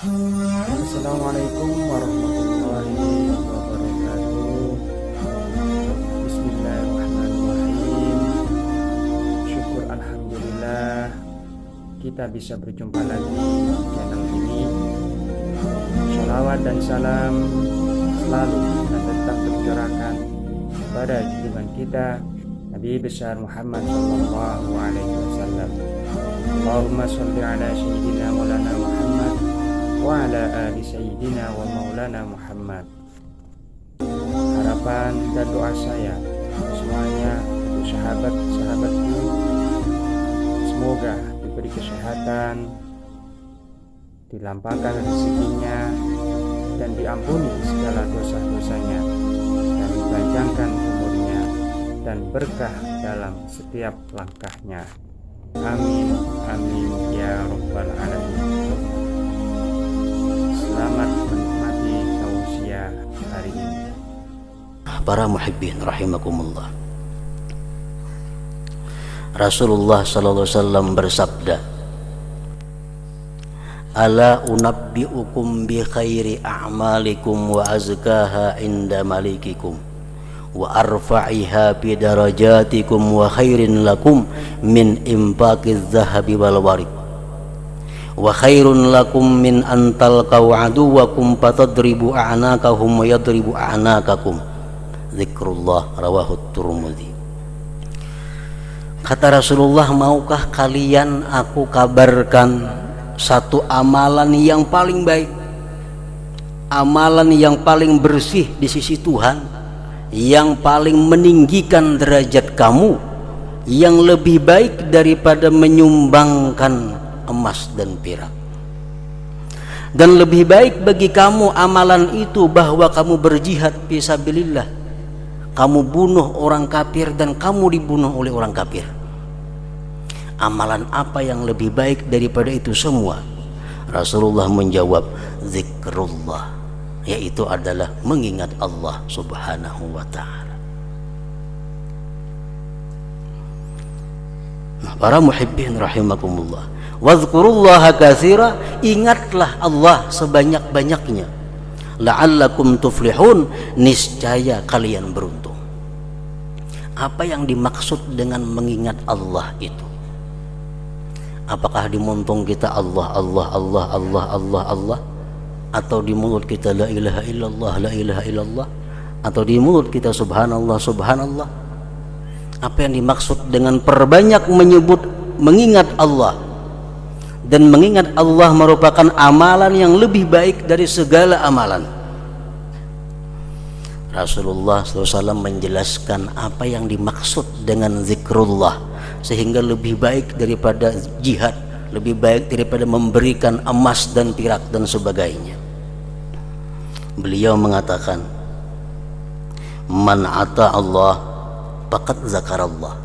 Assalamualaikum warahmatullahi wabarakatuh. Bismillahirrahmanirrahim. Syukur alhamdulillah kita bisa berjumpa lagi di channel ini. Sholawat dan salam selalu dan tetap tercurahkan kepada junjungan kita Nabi besar Muhammad sallallahu alaihi wasallam. Allahumma sholli ala sayyidina maulana Muhammad wa ala ali sayyidina wa maulana Muhammad. Harapan dan doa saya semuanya untuk sahabat-sahabatku, semoga diberi kesehatan, dilampangkan rezekinya, dan diampuni segala dosa-dosanya, dan dipanjangkan umurnya, dan berkah dalam setiap langkahnya. Amin, amin ya rabbal alamin. Selamat menikmati tausiah hari ini. Para muhibbin rahimakumullah. Rasulullah sallallahu alaihi wasallam bersabda, "Ala unabbiukum bi khairi a'malikum wa azkaha inda malikikum wa arfa'iha bi darajatikum wa khairin lakum min infaqiz zahabi wal warid wa khairun lakum min antal aduwakum fatadribu a'naqahum wa yadribu a'naqakum." Zikrullah rawahu Tirmidzi. Kata Rasulullah, maukah kalian aku kabarkan satu amalan yang paling baik, amalan yang paling bersih di sisi Tuhan, yang paling meninggikan derajat kamu, yang lebih baik daripada menyumbangkan emas dan perak, dan lebih baik bagi kamu amalan itu bahwa kamu berjihad fisabilillah, kamu bunuh orang kafir dan kamu dibunuh oleh orang kafir. Amalan apa yang lebih baik daripada itu semua? Rasulullah menjawab, zikrullah, yaitu adalah mengingat Allah subhanahu wa ta'ala. Nah, para muhibbin rahimakumullah, wadhkurullaha katsira, ingatlah Allah sebanyak-banyaknya, la'allakum tuflihun, niscaya kalian beruntung. Apa yang dimaksud dengan mengingat Allah itu? Apakah di muntung kita Allah Allah Allah Allah Allah Allah, atau di mulut kita la ilaha illallah la ilaha illallah, atau di mulut kita subhanallah subhanallah? Apa yang dimaksud dengan perbanyak menyebut mengingat Allah? Dan mengingat Allah merupakan amalan yang lebih baik dari segala amalan. Rasulullah SAW menjelaskan apa yang dimaksud dengan zikrullah, sehingga lebih baik daripada jihad, lebih baik daripada memberikan emas dan perak dan sebagainya. Beliau mengatakan, man ata Allah faqad zakarallah,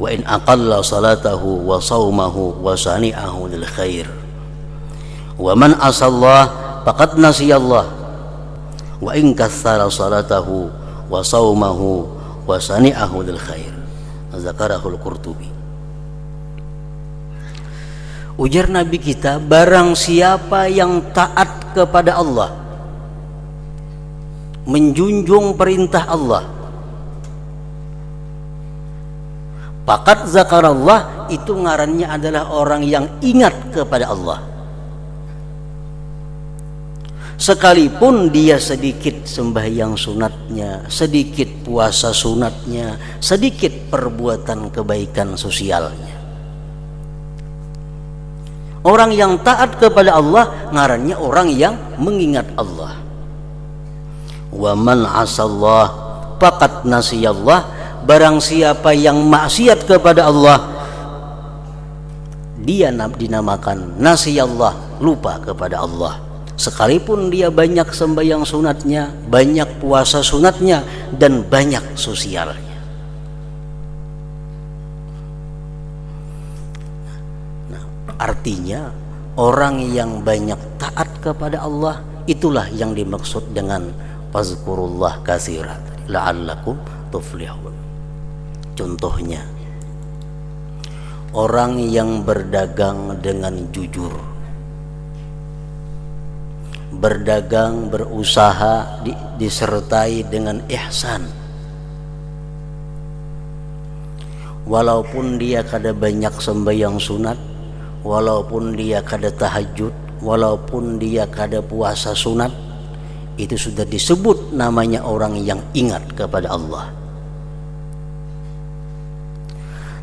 wa in aqalla salatahu wa sawmahu wa sani'ahu lil khair, wa man asallah faqad nasiyallah, wa in katsara salatahu wa sawmahu wa sani'ahu lil khair. Zakarahul Qurtubi. Ujar Nabi kita, barang siapa yang taat kepada Allah, menjunjung perintah Allah, faqad zakarallah, itu ngarannya adalah orang yang ingat kepada Allah. Sekalipun dia sedikit sembahyang sunatnya, sedikit puasa sunatnya, sedikit perbuatan kebaikan sosialnya. Orang yang taat kepada Allah ngarannya orang yang mengingat Allah. Wa man asallah faqad nasiyallah, barang siapa yang maksiat kepada Allah, dia dinamakan nasiyallah, lupa kepada Allah. Sekalipun dia banyak sembahyang sunatnya, banyak puasa sunatnya, dan banyak sosialnya. Nah, artinya orang yang banyak taat kepada Allah, itulah yang dimaksud dengan fazkurullah katsira la'allakum tuflihun. Contohnya, orang yang berdagang dengan jujur, berdagang, berusaha disertai dengan ihsan. Walaupun dia kada banyak sembahyang sunat, walaupun dia kada tahajud, walaupun dia kada puasa sunat, itu sudah disebut namanya orang yang ingat kepada Allah.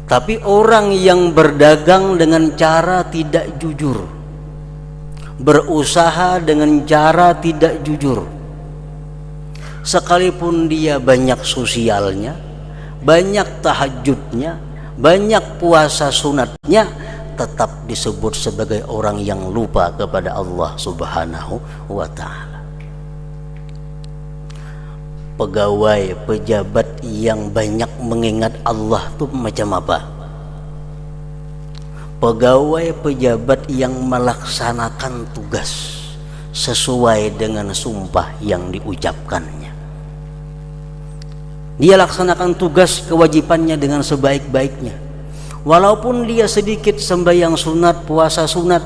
Tapi orang yang berdagang dengan cara tidak jujur, berusaha dengan cara tidak jujur, sekalipun dia banyak sosialnya, banyak tahajudnya, banyak puasa sunatnya, tetap disebut sebagai orang yang lupa kepada Allah Subhanahu wa ta'ala. Pegawai, pejabat yang banyak mengingat Allah itu macam apa? Pegawai, pejabat yang melaksanakan tugas sesuai dengan sumpah yang diucapkannya. Dia laksanakan tugas kewajibannya dengan sebaik-baiknya. Walaupun dia sedikit sembahyang sunat, puasa sunat,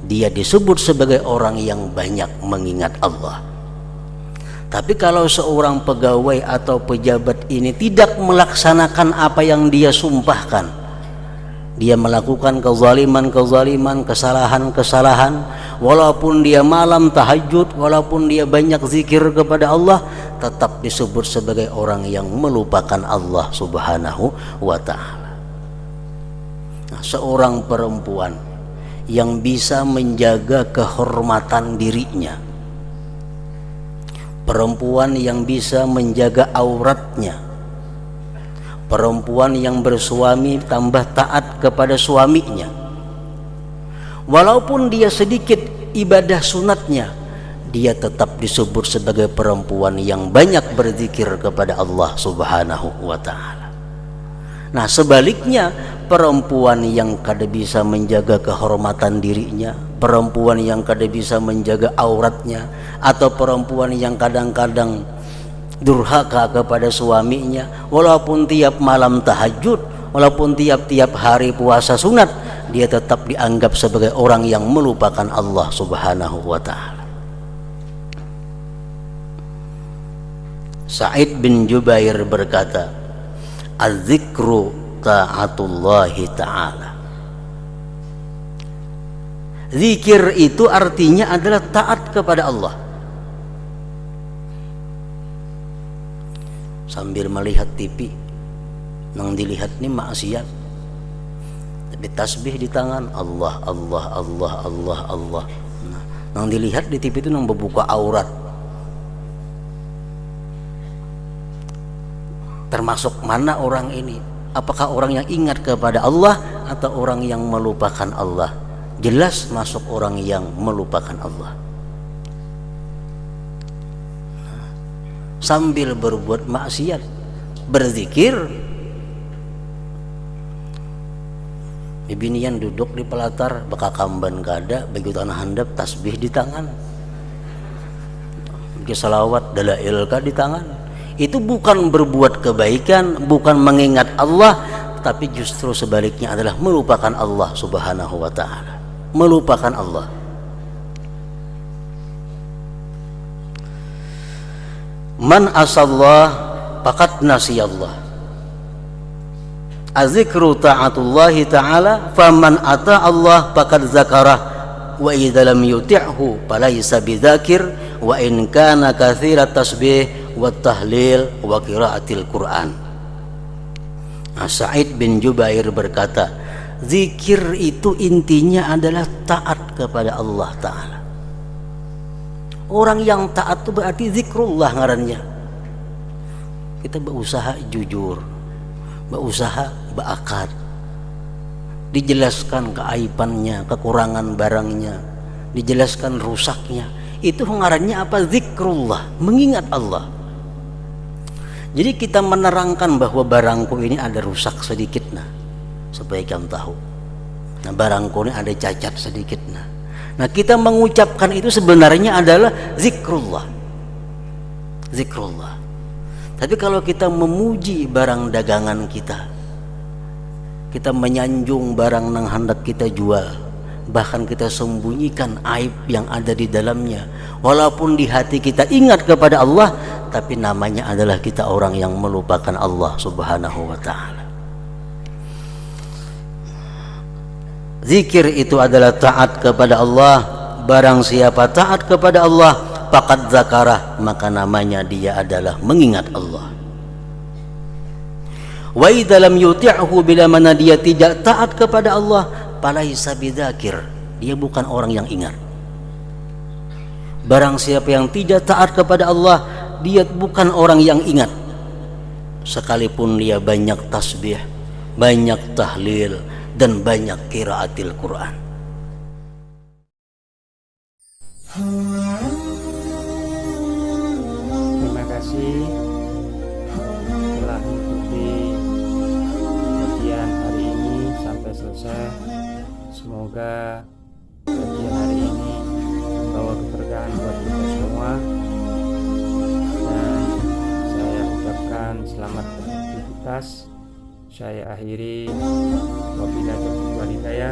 dia disebut sebagai orang yang banyak mengingat Allah. Tapi kalau seorang pegawai atau pejabat ini tidak melaksanakan apa yang dia sumpahkan, dia melakukan kezaliman, kesalahan, walaupun dia malam tahajud, walaupun dia banyak zikir kepada Allah, tetap disebut sebagai orang yang melupakan Allah Subhanahu wa ta'ala. Nah, seorang perempuan yang bisa menjaga kehormatan dirinya, perempuan yang bisa menjaga auratnya, perempuan yang bersuami tambah taat kepada suaminya, walaupun dia sedikit ibadah sunatnya, dia tetap disebut sebagai perempuan yang banyak berzikir kepada Allah Subhanahu wa ta'ala. Nah, sebaliknya, perempuan yang kada bisa menjaga kehormatan dirinya, perempuan yang kada bisa menjaga auratnya, atau perempuan yang kadang-kadang durhaka kepada suaminya, walaupun tiap malam tahajud, walaupun tiap-tiap hari puasa sunat, dia tetap dianggap sebagai orang yang melupakan Allah Subhanahu wa ta'ala. Sa'id bin Jubair berkata, az-zikru ta'atullahi ta'ala. Zikir itu artinya adalah taat kepada Allah. Sambil melihat TV, nang dilihat ni maksiat, tapi tasbih di tangan, Allah Allah Allah Allah Allah. Nah, nang dilihat di TV itu nang membuka aurat. Termasuk mana orang ini? Apakah orang yang ingat kepada Allah atau orang yang melupakan Allah? Jelas masuk orang yang melupakan Allah. Sambil berbuat maksiat, berzikir, bibinian duduk di pelatar, baka kamban kada, bagi tanah handap, tasbih di tangan, bagi salawat, dalail ka di tangan. Itu bukan berbuat kebaikan, bukan mengingat Allah, tapi justru sebaliknya adalah melupakan Allah Subhanahu wa ta'ala. Melupakan Allah. Man asallah faqad nasiyallah. Az-zikru ta'atullahi ta'ala, faman ata Allah faqad zakarah, wa idza lam yuti'hu falaysa bidzakir, wa in kana katsirat tasbih wa tahlil wa qiraatil Quran. Sa'id bin Jubair berkata, zikir itu intinya adalah taat kepada Allah Ta'ala. Orang yang taat itu berarti zikrullah ngarannya. Kita berusaha jujur, berusaha berakad, dijelaskan keaibannya, kekurangan barangnya, dijelaskan rusaknya. Itu ngarannya apa? Zikrullah, mengingat Allah. Jadi kita menerangkan bahwa barangku ini ada rusak sedikit, nah, supaya kamu tahu. Nah, barangku ini ada cacat sedikit, nah, kita mengucapkan itu sebenarnya adalah zikrullah. Zikrullah. Tapi kalau kita memuji barang dagangan kita, kita menyanjung barang nang hendak kita jual, bahkan kita sembunyikan aib yang ada di dalamnya. Walaupun di hati kita ingat kepada Allah, tapi namanya adalah kita orang yang melupakan Allah Subhanahu wa ta'ala. Zikir itu adalah taat kepada Allah. Barang siapa taat kepada Allah, faqad zakarah, maka namanya dia adalah mengingat Allah. Wa idza lam yuti'hu, bila mana dia tidak taat kepada Allah, falaisa bidzakir, dia bukan orang yang ingat. Barang siapa yang tidak taat kepada Allah, dia bukan orang yang ingat. Sekalipun dia banyak tasbih, banyak tahlil, dan banyak qiraatil Quran. Terima kasih telah mengikuti kajian hari ini sampai selesai. Semoga kajian hari ini membawa keberkahan buat kita semua, dan saya ucapkan selamat beraktivitas. Saya akhiri, wabillahi taufiq wal hidayah.